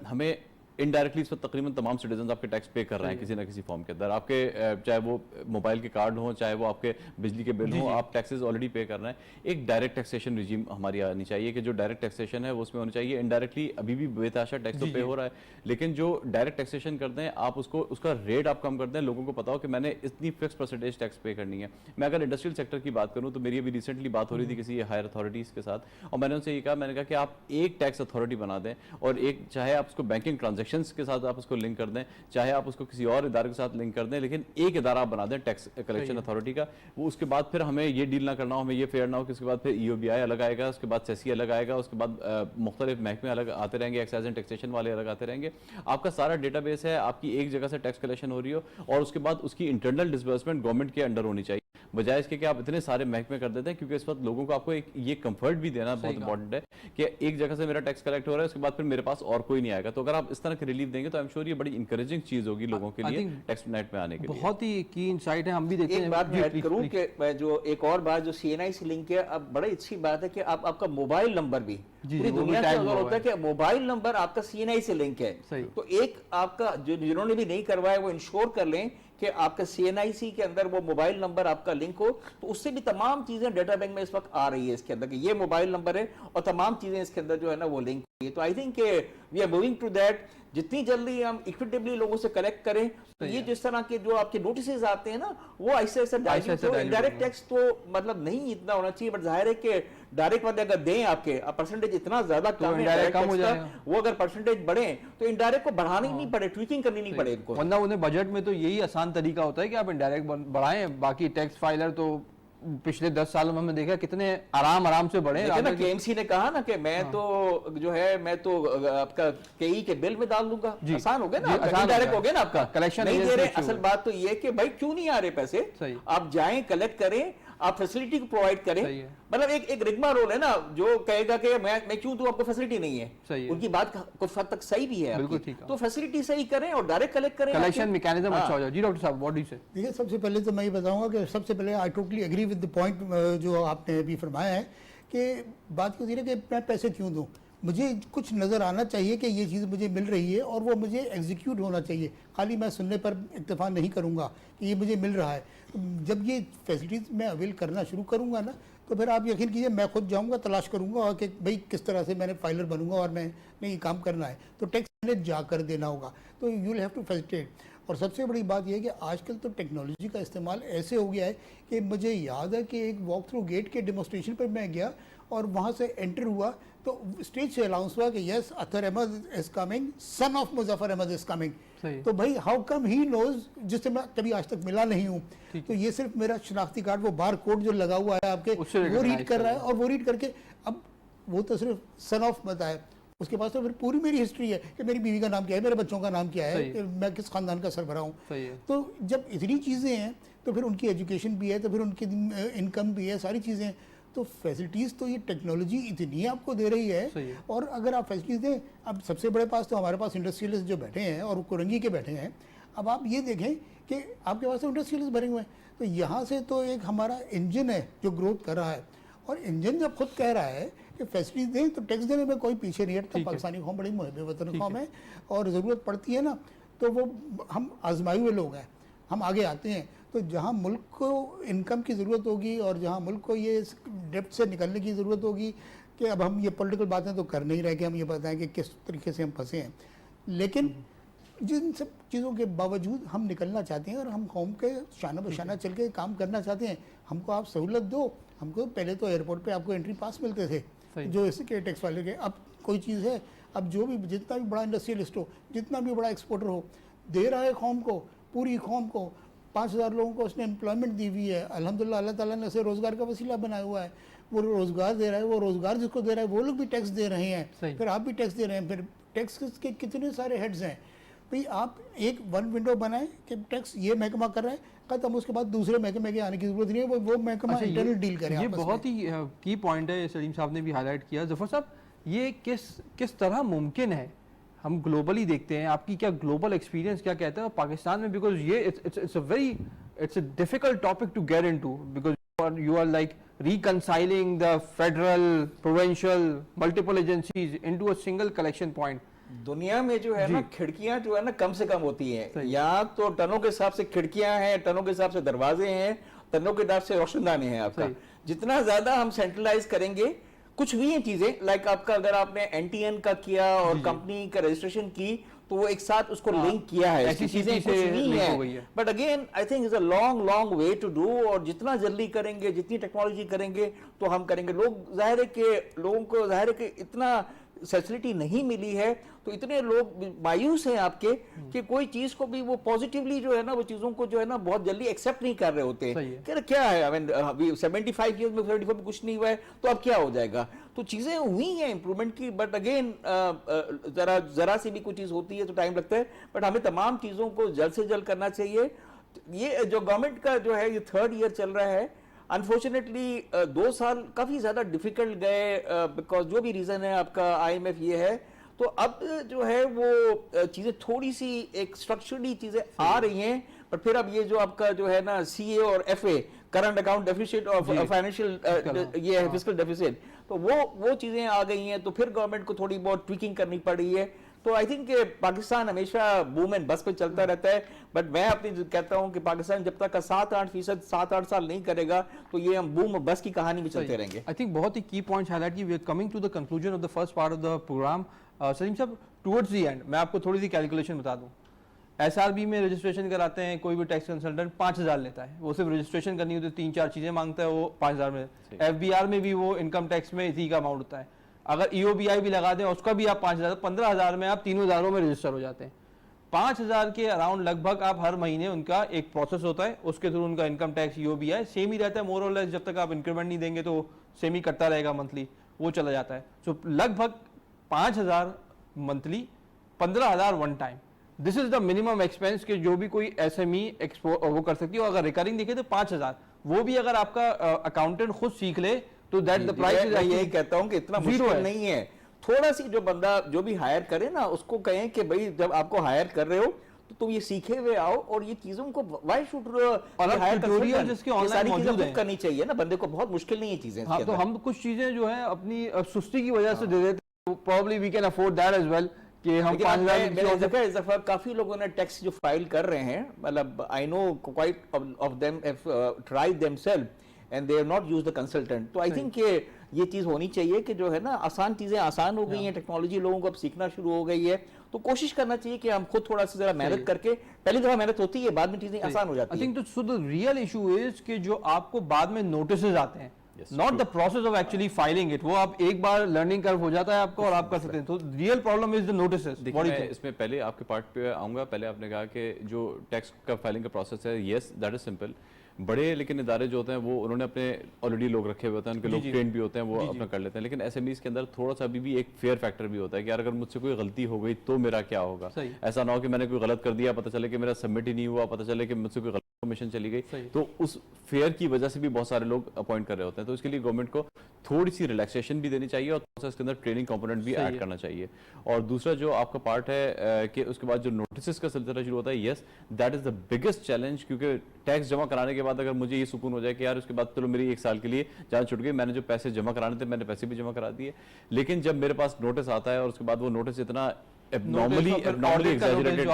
हमें इनडायरेक्टली इस पर तकरीबन तमाम सिटीजन आपके टैक्स पे कर रहे हैं किसी ना किसी फॉर्म के अंदर। आपके चाहे वो मोबाइल के कार्ड हो, चाहे वो आपके बिजली के बिल हो, आप टैक्सेस ऑलरेडी पे कर रहे हैं। एक डायरेक्ट टैक्सेशन रिजीम हमारी आनी चाहिए कि जो डायरेक्ट टैक्सेशन है वो उसमें होनी चाहिए। इनडायरेक्टली अभी भी बेतहाशा टैक्स तो पे हो रहा है, लेकिन जो डायरेक्ट टैक्सेशन करते हैं आप उसको उसका रेट आप कम करते हैं, लोगों को पता हो कि मैंने इतनी फिक्स परसेंटेज टैक्स पे करनी है। मैं अगर इंडस्ट्रियल सेक्टर की बात करूँ तो मेरी अभी रिसेंटली बात हो रही थी किसी हायर अथॉरिटीज़ के साथ और मैंने उनसे ये कहा, मैंने कहा कि आप एक टैक्स अथॉरिटी बना दें और एक, चाहे आप उसको बैंकिंग ट्रांजेक्शन के साथ आप को लिंक कर दें, चाहे आप उसको किसी और इदारे के साथ लिंक कर दें, लेकिन एक इदारा आप बना दें टैक्स कलेक्शन अथॉरिटी का। वो उसके बाद फिर हमें ये डील ना करना हो, हमें ये फेयर ना हो कि उसके बाद फिर EOBI अलग आएगा, उसके बाद सेसी अलग आएगा, उसके बाद मुख्तलिफ महकमे अलग आते रहेंगे, एक्साइज एंड टैक्सेशन वाले अलग आते रहेंगे। आपका सारा डेटाबेस है, आपकी एक जगह से टैक्स कलेक्शन हो रही हो और उसके बाद उसकी इंटरनल डिसबर्समेंट गवर्नमेंट के अंडर होनी चाहिए, बजाय इसके कि आप इतने सारे महकमे कर देते हैं। क्योंकि इस वक्त लोगों को आपको एक ये कंफर्ट भी देना बहुत इंपॉर्टेंट है कि एक जगह से मेरा टैक्स कलेक्ट हो रहा है, उसके बाद फिर मेरे पास और कोई नहीं आएगा। तो अगर आप इस तरह के रिलीफ देंगे तो आई एम श्योर ये बड़ी इंकरेजिंग चीज होगी लोगों के लिए टैक्स नेट में आने के लिए। बहुत ही की इनसाइट है, हम भी देखते हैं। एक बात मैं ऐड करूं कि जो एक और बात जो CNIC लिंक है, अब बड़ी अच्छी बात है कि आप आपका मोबाइल नंबर भी पूरी दुनिया से अगर होता है कि मोबाइल नंबर आपका CNIC से लिंक है, तो एक आपका जिन्होंने भी नहीं करवाया वो इंश्योर कर लें कि आपका CNIC के अंदर वो मोबाइल नंबर आपका लिंक हो, तो उससे भी तमाम चीजें डेटा बैंक में इस वक्त आ रही है इसके अंदर कि ये मोबाइल नंबर है और तमाम चीजें इसके अंदर जो है ना वो लिंक हुई है। तो I think we are moving to that. जितनी जल्दी हम इक्विटेबली लोगों से कलेक्ट करें तो ये जिस तरह के जो आपके नोटिस आते हैं ना वो ऐसे ऐसे डायरेक्ट टैक्स तो मतलब नहीं इतना होना चाहिए, बट जाहिर है कि डायरेक्ट वाले अगर दें आपके परसेंटेज इतना ज्यादा कम है कम हो जाए, वो अगर परसेंटेज बढ़े तो इनडायरेक्ट को बढ़ानी नहीं पड़े, ट्वीकिंग करनी नहीं पड़े इनको। वरना उन्हें बजट में तो यही आसान तरीका होता है कि आप इनडायरेक्ट बढ़ाएं, बाकी टैक्स फाइलर तो पिछले 10 सालों में हमने देखा कितने आराम से बढ़े। KMC ने कहा ना कि मैं तो जो है मैं तो आपका KE के बिल में डाल दूंगा, आसान हो गया ना, डायरेक्ट हो गया ना आपका कलेक्शन नहीं दे रहे। असल बात तो ये कि भाई क्यों नहीं आ रहे पैसे, आप जाएं कलेक्ट करें, आप फैसिलिटी को प्रोवाइड करें। मतलब एक रिग्मा रोल है ना जो कहेगा कि मैं क्यों दूं, आपको फैसिलिटी नहीं है। उनकी बात कुछ हद तक सही भी है, बिल्कुल ठीक है। तो फैसिलिटी सही करें और डायरेक्ट कलेक्ट करें, कलेक्शन मैकेनिज्म अच्छा हो जाए। जी डॉक्टर साहब, व्हाट डू यू से? देखिए, सबसे पहले तो मैं ये बताऊंगा कि सबसे पहले I totally agree with the point जो आपने अभी फरमाया है कि बात क्यों है कि मैं पैसे क्यों दूं, मुझे कुछ नज़र आना चाहिए कि ये चीज़ मुझे मिल रही है और वो मुझे एग्जीक्यूट होना चाहिए। खाली मैं सुनने पर इत्तेफाक नहीं करूँगा कि ये मुझे मिल रहा है। तो जब ये फैसिलिटीज़ मैं अवेल करना शुरू करूँगा ना, तो फिर आप यकीन कीजिए मैं खुद जाऊँगा, तलाश करूँगा कि भाई किस तरह से मैंने फाइलर बनूंगा और मैंने ये काम करना है, तो टैक्स मैंने जाकर देना होगा। तो you will have to facilitate. और सबसे बड़ी बात यह है कि आजकल तो टेक्नोलॉजी का इस्तेमाल ऐसे हो गया है कि मुझे याद है कि एक वॉक थ्रू गेट के डेमोस्ट्रेशन पर मैं गया और वहाँ से एंटर हुआ तो स्टेज से अनाउंस हुआ कि yes Athar Ahmed is coming, son of Muzaffar Ahmed is coming. तो भाई हाउ कम ही नोज, जिससे मैं कभी आज तक मिला नहीं हूँ, तो ये सिर्फ मेरा शनाख्ती कार्ड, वो बार कोड जो लगा हुआ है आपके, वो रीड कर रहा है और वो रीड करके अब वो तो सिर्फ सन ऑफ बताए, उसके पास तो फिर पूरी मेरी हिस्ट्री है कि मेरी बीवी का नाम क्या है, मेरे बच्चों का नाम क्या है, मैं किस खानदान का सरबराह हूँ। तो जब इतनी चीज़ें हैं तो फिर उनकी एजुकेशन भी है, तो फिर उनकी इनकम भी है, सारी चीज़ें। तो फैसिलिटीज़ तो ये टेक्नोलॉजी इतनी आपको दे रही है। और अगर आप फैसिलिटीज़ दें, अब सबसे बड़े पास तो हमारे पास इंडस्ट्रियलिस्ट जो बैठे हैं और कुरंगी के बैठे हैं, अब आप ये देखें कि आपके पास तो इंडस्ट्रियलिस्ट भरे हुए हैं, तो यहाँ से तो एक हमारा इंजन है जो ग्रोथ कर रहा है। और इंजन जब खुद कह रहा है कि फैसिलिटी दें तो टैक्स देने में कोई पीछे नहीं हटता। पाकिस्तानी कौम बड़ी मुहब वतन कौम है और ज़रूरत पड़ती है ना तो वो हम आजमाए हुए लोग हैं, हम आगे आते हैं। तो जहाँ मुल्क को इनकम की ज़रूरत होगी और जहाँ मुल्क को ये डेप्थ से निकलने की ज़रूरत होगी कि अब हम ये पॉलिटिकल बातें तो कर नहीं रहे कि हम ये बताएं कि किस तरीके से हम फंसे हैं, लेकिन जिन सब चीज़ों के बावजूद हम निकलना चाहते हैं और हम कौम के शाना बशाना चल के काम करना चाहते हैं। हमको आप सहूलत दो। हमको पहले तो एयरपोर्ट पे आपको एंट्री पास मिलते थे जो इसके टैक्स वाले के, अब कोई चीज़ है, अब जो भी जितना भी बड़ा इंडस्ट्रियलिस्ट हो, जितना भी बड़ा एक्सपोर्टर हो, दे रहा है कौम को, पूरी कौम को 5000 लोगों को उसने एम्प्लॉयमेंट दी हुई है। अल्हम्दुलिल्लाह अल्लाह ताला ने उसे रोज़गार का वसीला बनाया हुआ है। वो रोज़गार दे रहा है, वो रोज़गार जिसको दे रहा है वो लोग भी टैक्स दे रहे हैं, फिर आप भी टैक्स दे रहे हैं, फिर टैक्स के कितने सारे हेड्स हैं। भाई आप एक वन विंडो बनाएं कि टैक्स ये महकमा कर रहा है, खत्म, उसके बाद दूसरे महकमे के आने की जरूरत नहीं है, वो महकमा इंटरनल डील करें। ये बहुत ही की पॉइंट है, सलीम साहब ने भी हाईलाइट किया। जफर साहब, ये किस तरह मुमकिन है? हम ग्लोबली देखते हैं, आपकी क्या ग्लोबल एक्सपीरियंस क्या कहता है पाकिस्तान में? बिकॉज ये it's a difficult topic to get into because you are like reconciling the federal, provincial, multiple agencies into a single collection point. दुनिया में जो है ना खिड़कियां जो है ना कम से कम होती हैं, यहाँ तो टनों के हिसाब से खिड़कियां हैं, टनों के हिसाब से दरवाजे हैं, टनों के हिसाब से रोशनदानी है आपका। जितना ज्यादा हम सेंट्रलाइज करेंगे, कुछ भी हैं चीजें लाइक आपका अगर आपने एनटीएन का किया और कंपनी का रजिस्ट्रेशन की तो वो एक साथ उसको लिंक किया है, ऐसी चीजें कुछ नहीं है। But again I think is a long way to do, और जितना जल्दी करेंगे, जितनी टेक्नोलॉजी करेंगे तो हम करेंगे। लोगों को जाहिर है कि इतना फैसिलिटी नहीं मिली है, तो इतने लोग मायूस हैं आपके कि कोई चीज को भी वो पॉजिटिवली जो है ना वो चीजों को जो है ना बहुत जल्दी एक्सेप्ट नहीं कर रहे होते। क्या है, आई मीन 75 ईयर्स में 75 में कुछ नहीं हुआ है तो अब क्या हो जाएगा? तो चीजें हुई हैं इंप्रूवमेंट की, बट अगेन जरा सी भी कोई चीज होती है तो टाइम लगता है। बट हमें तमाम चीजों को जल्द से जल्द करना चाहिए। ये जो गवर्नमेंट का जो है ये 3rd ईयर चल रहा है, अनफॉर्चुनेटली 2 साल काफी ज्यादा डिफिकल्ट गए बिकॉज जो भी रीजन है आपका IMF ये है। तो अब जो है वो चीजें थोड़ी सी एक स्ट्रक्चरली चीजें आ रही हैं, पर फिर अब ये जो आपका जो है ना CA और FA करंट अकाउंट डेफिसिट और फाइनेंशियल ये है फिस्कल डेफिसिट, तो वो चीजें आ गई हैं, तो फिर गवर्नमेंट को थोड़ी बहुत ट्विकिंग करनी पड़ रही है। तो आई थिंक पाकिस्तान हमेशा बूम एंड बस पे चलता रहता है, बट मैं अपनी कहता हूं कि पाकिस्तान जब तक का 7-8% 7-8 साल नहीं करेगा तो ये हम बूम बस की कहानी में चलते रहेंगे। आई थिंक बहुत ही की पॉइंट्स हाईलाइट की। We are coming to the conclusion of the first part of the program. Saleem साहब, टुवर्ड्स द एंड मैं आपको थोड़ी सी कैलकुलेशन बता दूं। SRB में रजिस्ट्रेशन कराते हैं, कोई भी टैक्स कंसल्टेंट 5000 लेता है, वो सिर्फ रजिस्ट्रेशन करनी होती है, 3-4 चीजें मांगता है, वो 5000 में। FBR में भी वो इनकम टैक्स में इसी का अमाउंट होता है। अगर EOBI भी लगा दें उसका भी आप 5000, 15000 में आप 3000 में रजिस्टर हो जाते हैं। 5000 के अराउंड लगभग आप हर महीने उनका एक प्रोसेस होता है, उसके थ्रू उनका इनकम टैक्स EOBI सेम ही रहता है मोर और लेस। जब तक आप इंक्रीमेंट नहीं देंगे तो सेम ही कटता रहेगा मंथली, वो चला जाता है। सो लगभग 5000 monthly, 15000 one time. This is the minimum expense के जो भी कोई SME वो कर सकती है। और अगर रिकरिंग देखे तो 5000, वो भी अगर आपका अकाउंटेंट खुद सीख ले तो दैट द प्राइस इज। यही कहता हूं कि इतना मुश्किल नहीं है। थोड़ा सी जो बंदा जो भी हायर करे ना उसको कहें कि भाई जब आपको हायर कर रहे हो तो तुम ये सीखे हुए आओ और ये चीजों को व्हाई शुड ट्यूटोरियल जिसके ऑनलाइन मौजूद है करनी चाहिए ना बंदे को। बहुत मुश्किल नहीं है चीजें। हाँ, तो हम कुछ चीजें जो है अपनी सुस्ती की वजह से दे देते हैं। Probably we can afford that as well कि हम 5000। इस दफा काफी लोगों ने टैक्स जो फाइल कर रहे हैं, मतलब I know quite of them have tried themselves and they have not used the consultant. तो आई थिंक ये चीज होनी चाहिए कि जो है ना आसान चीजें आसान हो गई हैं, टेक्नोलॉजी लोगों को अब सीखना शुरू हो गई है, तो कोशिश करना चाहिए कि हम खुद थोड़ा सा जरा मेहनत करके, पहली दफा मेहनत होती है बाद में चीजें आसान हो जाती है। I think so the real issue is कि जो आपको बाद में नोटिसेस आते हैं, not the process of actually filing it, वो आप एक बार लर्निंग कर्व हो जाता है आपको और आप कर सकते हैं। तो real problem is the notices. इसमें पहले आपके पार्ट पे आऊंगा। पहले आपने कहा कि जो टैक्स का फाइलिंग का प्रोसेस है, यस दैट इज सिंपल। बड़े लेकिन इदारे जो होते हैं वो उन्होंने अपने ऑलरेडी लोग रखे हुए होते हैं, उनके लोग ट्रेंड भी होते हैं, वो अपना कर लेते हैं। लेकिन SMEs के अंदर थोड़ा सा अभी भी एक फेयर फैक्टर भी होता है कि यार अगर मुझसे कोई गलती हो गई तो मेरा क्या होगा। ऐसा ना हो कि मैंने कोई गलत कर दिया, पता चले कि मेरा सबमिट ही नहीं हुआ, पता चले कि मुझसे कोई गलत कमीशन चली गई, तो उस फेयर की वजह से भी बहुत सारे लोग अपॉइंट कर रहे होते हैं। तो इसके लिए गवर्नमेंट को थोड़ी सी रिलैक्सेशन भी देनी चाहिए और थोड़ा सा इसके अंदर ट्रेनिंग कंपोनेंट भी ऐड करना चाहिए। और दूसरा जो आपका पार्ट है कि उसके बाद जो नोटिस का सिलसिला शुरू होता है, yes that is the biggest challenge, क्योंकि टैक्स जमा कराने के बाद अगर मुझे ये सुकून हो जाए कि यार उसके बाद चलो मेरी 1 साल के लिए जान छुट गई, मैंने जो पैसे जमा कराने थे मैंने पैसे भी जमा करा दिए, लेकिन जब मेरे पास नोटिस आता है और उसके बाद वो नोटिस इतना एब्नॉर्मली एग्जैजरेटेड,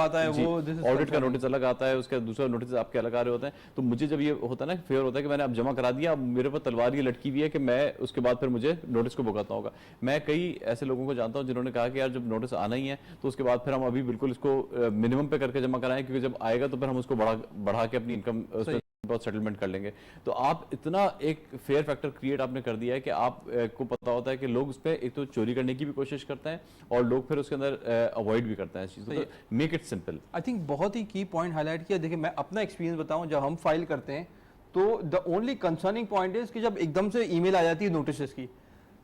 ऑडिट का नोटिस अलग आता है, उसका दूसरा नोटिस आपके अलग आ रहे होते हैं, तो मुझे जब ये होता है ना फेयर होता है कि मैंने अब जमा करा दिया, अब मेरे पर तलवार ये लटकी हुई है कि मैं उसके बाद फिर मुझे नोटिस को भुगतना होगा। मैं कई ऐसे लोगों को जानता हूं जिन्होंने कहा कि यार जब नोटिस आना ही है तो उसके बाद फिर हम अभी बिल्कुल इसको मिनिमम पे करके जमा कराएं, क्योंकि जब आएगा तो फिर हम उसको बढ़ा के अपनी इनकम बहुत सेटलमेंट कर लेंगे। तो आप इतना एक फेयर फैक्टर क्रिएट आपने कर दिया है कि आप को पता होता है कि लोग उस पर एक तो चोरी करने की भी कोशिश करते हैं और लोग फिर उसके अंदर अवॉइड भी करते हैं इस चीज़ को। Make it simple. I think बहुत ही की पॉइंट हाईलाइट किया। देखिए मैं अपना एक्सपीरियंस बताऊं, जब हम फाइल करते हैं तो the only concerning point is कि जब एकदम से ईमेल आ जाती है नोटिस की,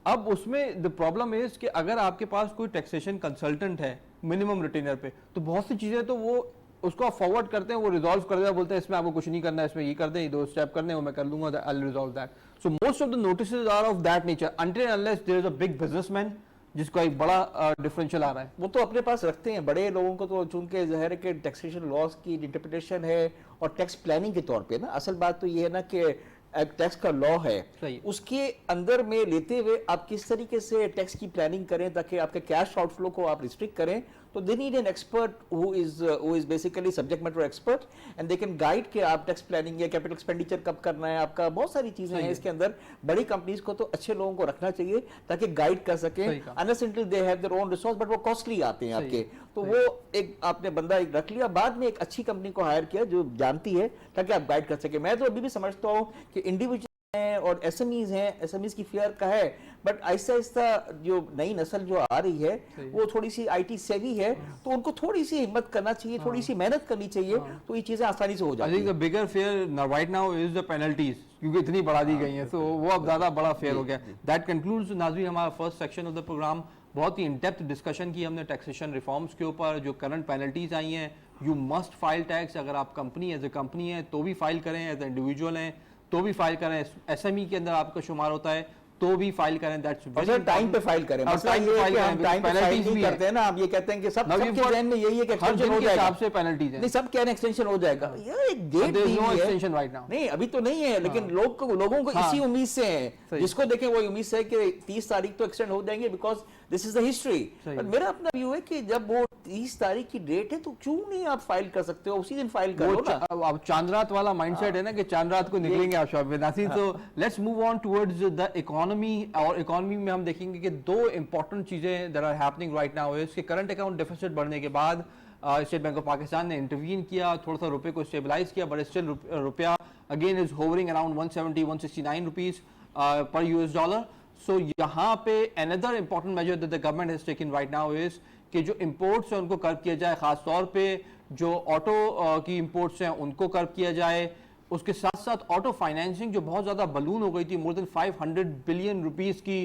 अब उसमें द प्रॉब्लम इज कि अगर आपके पास कोई टैक्सेशन कंसल्टेंट है मिनिमम रिटेनर पे, तो बहुत सी चीज़ें तो वो उसको आप फॉरवर्ड करते हैं, वो रिजॉल्व कर देता, बोलते हैं इसमें आपको कुछ नहीं करना है, इसमें ये कर दें, ये 2 स्टेप करने वो मैं कर लूंगा, I will resolve that. So most of the notices are of that nature until unless there is a big businessman जिसका एक बड़ा डिफरेंशियल आ रहा है। वो तो अपने पास रखते हैं बड़े लोगों को, तो चूंकि ज़ाहिर है कि टैक्सेशन लॉस की इंटरप्रिटेशन है और टैक्स प्लानिंग के तौर पे ना, असल बात तो ये है ना कि टैक्स का लॉ है, उसके अंदर में लेते हुए आप किस तरीके से टैक्स की प्लानिंग करें ताकि आपके कैश आउटफ्लो को आप रिस्ट्रिक्ट करें, तो they need an expert who is basically subject matter expert and they can guide कि आप टैक्स प्लानिंग या कैपिटल एक्सपेंडिचर कब करना है, आपका बहुत सारी चीजें हैं इसके अंदर। बड़ी कंपनीज को तो अच्छे लोगों को रखना चाहिए ताकि गाइड कर सकें, unless until they have their own resource, but वो कॉस्टली आते हैं आपके, तो वो एक आपने बंदा एक रख लिया, बाद में एक अच्छी कंपनी को हायर किया जो जानती है ताकि आप गाइड कर सके। मैं तो अभी भी समझता हूँ कि इंडिविजुअल हैं और एसएमईज हैं, एसएमईज की फियर का है, बट आहिस्ता आहिस्ता जो नई नस्ल जो आ रही है वो थोड़ी सी आईटी सेवी है, तो उनको थोड़ी सी हिम्मत करना चाहिए, थोड़ी सी मेहनत करनी चाहिए, तो ये चीजें आसानी से हो जाती हैं। I think the bigger fair right now is the penalties, क्योंकि इतनी बढ़ा दी गई हैं, तो वो अब ज्यादा बड़ा फेयर हो गया। दैट कंक्लूड्स नाज़रीन हमारा first section of the program. बहुत ही इन डेप्थ डिस्कशन की हमने टैक्सेशन रिफॉर्म्स के ऊपर, जो करंट पेनल्टीज आई हैं, यू मस्ट फाइल टैक्स, अगर आप कंपनी एज ए कंपनी है तो भी फाइल करें, एज ए इंडिविजुअल हैं तो भी फाइल करें, एसएमई के अंदर आपका शुमार होता है तो भी फाइल करें, दैट्स वेरी टाइम पे फाइल करें। मसला ये है कि हम टाइम पे फाइल नहीं करते हैं ना, हम ये कहते हैं कि सब सबके ध्यान में यही है कि एक्सटेंशन हो जाएगा, हिसाब से पेनल्टीज है, नहीं सब कह रहे हैं एक्सटेंशन हो जाएगा, ये एक डेट दी है, एक्सटेंशन राइट नाउ नहीं अभी तो नहीं है, लेकिन लोगों को इसी उम्मीद से है, जिसको देखें वो उम्मीद से है कि 30 तारीख तो एक्सटेंड हो जाएंगे, because this is the history. पर मेरा अपना व्यू है कि जब वो 30 तारीख की डेट है तो क्यों नहीं आप फाइल कर सकते हो, उसी दिन फाइल करो ना। अब चांदरात वाला माइंडसेट है ना कि चांदरात को निकलेंगे आप शॉप में। तो let's move on towards the economy, और इकोनॉमी में हम देखेंगे कि 2 इंपॉर्टेंट चीजें that are happening right now is कि करंट अकाउंट डेफिसिट बढ़ने के बाद स्टेट बैंक ऑफ पाकिस्तान ने इंटरवीन किया, थोड़ा सा रुपए को स्टेबलाइज किया, बट स्टिल रुपया again is hovering around 170-169 rupees per US dollar. So यहाँ पे another important measure that the government has taken right now is कि जो इंपोर्ट्स हैं उनको कर्व किया जाए, खास तौर पे जो ऑटो की इंपोर्ट्स हैं उनको कर्व किया जाए। उसके साथ साथ ऑटो फाइनेंसिंग जो बहुत ज़्यादा बलून हो गई थी, मोर देन 500 बिलियन रुपीस की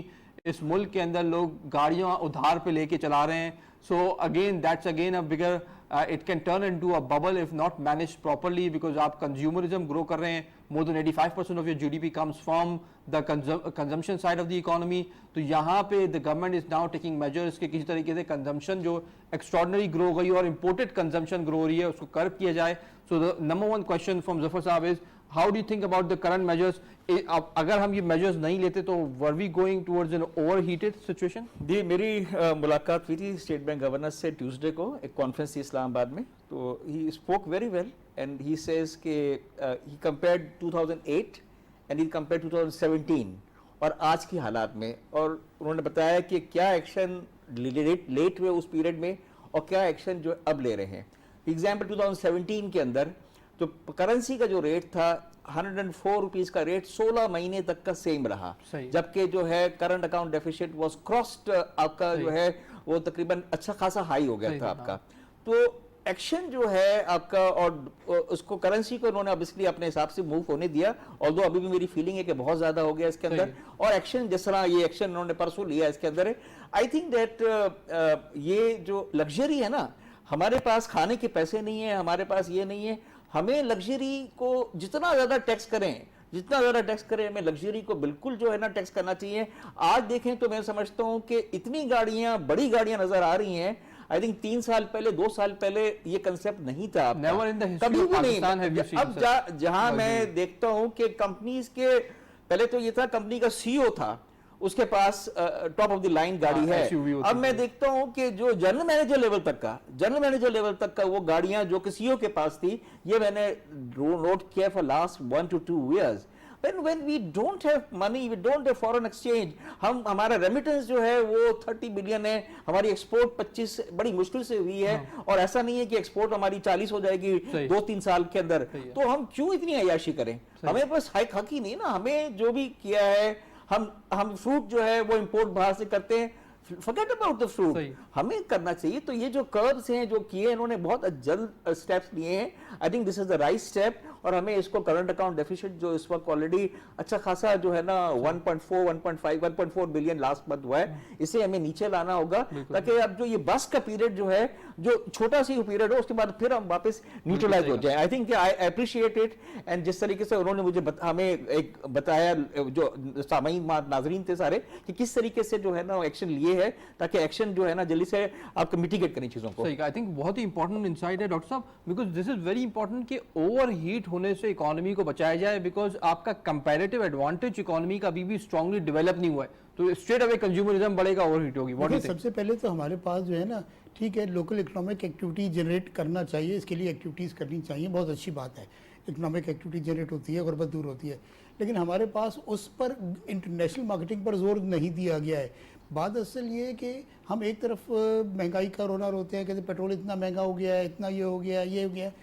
इस मुल्क के अंदर लोग गाड़ियाँ उधार पे लेके चला रहे हैं। So again that's again a bigger, it can turn into a bubble if not manage properly, because आप कंज्यूमरिज्म ग्रो कर रहे हैं, more than 85% of your GDP comes from the consumption side of the economy. तो यहाँ पे the government is now taking measures कि किसी तरीके से कंजम्पशन जो एक्स्ट्रॉर्डनरी ग्रो हो गई और इंपोर्टेड कंजम्पशन ग्रो हो रही है उसको कर्व किया जाए। So the number 1 question from Zafar साहब is how do you think about the current measures? अगर हम ये मेजर्स नहीं लेते तो were we going towards an overheated situation? जी, मेरी मुलाकात हुई थी स्टेट बैंक गवर्नर से ट्यूसडे को, एक कॉन्फ्रेंस थी इस्लामाबाद में, तो he spoke very well and he says के he compared 2008 and he compared 2017 और आज की हालात में, और उन्होंने बताया कि क्या एक्शन लेट हुए उस पीरियड में और क्या एक्शन जो अब ले रहे हैं। एग्जाम्पल 2017 के अंदर जो करेंसी का जो रेट था 104 रुपीज का रेट 16 महीने तक का सेम रहा, जबकि जो है current account deficit was crossed, आपका जो है वो तकरीबन अच्छा खासा हाई हो गया था आपका। तो एक्शन जो है आपका, और उसको करेंसी को उन्होंने ऑब्वियसली अपने हिसाब से मूव होने दिया, ऑल्दो अभी भी मेरी फीलिंग है कि बहुत ज्यादा हो गया इसके अंदर, और एक्शन जिस तरह ये एक्शन उन्होंने परसों लिया इसके अंदर है, आई थिंक दैट ये जो लग्जरी है ना, हमारे पास खाने के पैसे नहीं है, हमारे पास ये नहीं है, हमें लग्जरी को जितना ज्यादा टैक्स करें, जितना ज़्यादा टैक्स करें, हमें लग्जरी को बिल्कुल जो है ना टैक्स करना चाहिए। आज देखें तो मैं समझता हूँ कि इतनी गाड़ियाँ, बड़ी गाड़ियाँ नज़र आ रही हैं, आई थिंक 3 साल पहले, 2 साल पहले ये कंसेप्ट नहीं था आपका। Never in the history कभी of भी नहीं। Pakistan have you seen अब such जहां मैं देखता हूं कि कंपनीज के, पहले तो ये था कंपनी का सीईओ था, उसके पास टॉप ऑफ द लाइन गाड़ी हाँ, है। SUV होती अब मैं थी। देखता हूं कि जो जनरल मैनेजर लेवल तक का वो गाड़ियां जो कि सीईओ के पास थी, ये मैंने नोट किया for last 1 to 2 years। when we don't have money, we don't have foreign exchange, हमारा रेमिटेंस जो है वो 30 बिलियन है, हमारी एक्सपोर्ट 25 बड़ी मुश्किल से हुई है। और ऐसा नहीं है कि एक्सपोर्ट हमारी 40 हो जाएगी 2-3 साल के अंदर। तो हम क्यों इतनी अय्याशी करें? हमें बस हक ही नहीं ना, हमें जो भी किया है, हम फ्रूट जो है वो इंपोर्ट बाहर से करते हैं, फॉरगेट अबाउट द फ्रूट, हमें करना चाहिए। तो ये जो कर्व्स हैं जो किए, इन्होंने बहुत जल्द स्टेप्स लिए हैं। I think this is the right step. और हमें इसको करंट अकाउंट डेफिसिट जो इस वक्त ऑलरेडी अच्छा खासा जो है ना 1.4, 1.5, 1.4 बिलियन लास्ट मंथ हुआ है, इसे हमें नीचे लाना होगा, ताकि अब जो ये बस का पीरियड जो है, जो छोटा सी पीरियड हो, उसके बाद फिर हम वापस न्यूट्रलाइज हो जाए। I think I appreciate it. And जिस तरीके से उन्होंने मुझे हमें एक बताया, जो सामाईन नाजरीन थे सारे, कि किस तरीके से जो है ना एक्शन लिए है, ताकि एक्शन जो है ना जल्दी से आपको मिटिगेट करें चीजों को। सही, आई थिंक बहुत ही इंपॉर्टेंट इनसाइट है डॉक्टर साहब, because this is very important कि ओवरहीट होने से इकोनॉमी को बचाया जाए, बिकॉज आपका कंपैरेटिव एडवांटेज इकोनॉमी का अभी भी स्ट्रांगली डेवलप नहीं हुआ है, तो स्ट्रेट अवे कंज्यूमरिज्म बढ़ेगा, ओवरहीट होगी। देखिए, सबसे पहले तो हमारे पास जो है ना, ठीक है, लोकल इकोनॉमिक एक्टिविटी जनरेट करना चाहिए, इसके लिए एक्टिविटीज़ करनी चाहिए, बहुत अच्छी बात है, इकोनॉमिक एक्टिविटी जनरेट होती है, गुर्बत दूर होती है, लेकिन हमारे पास उस पर इंटरनेशनल मार्केटिंग पर जोर नहीं दिया गया है। बात असल ये है कि हम एक तरफ महंगाई का रोना रोते हैं, कहते पेट्रोल इतना महंगा हो गया है, इतना ये हो गया है, ये हो गया है।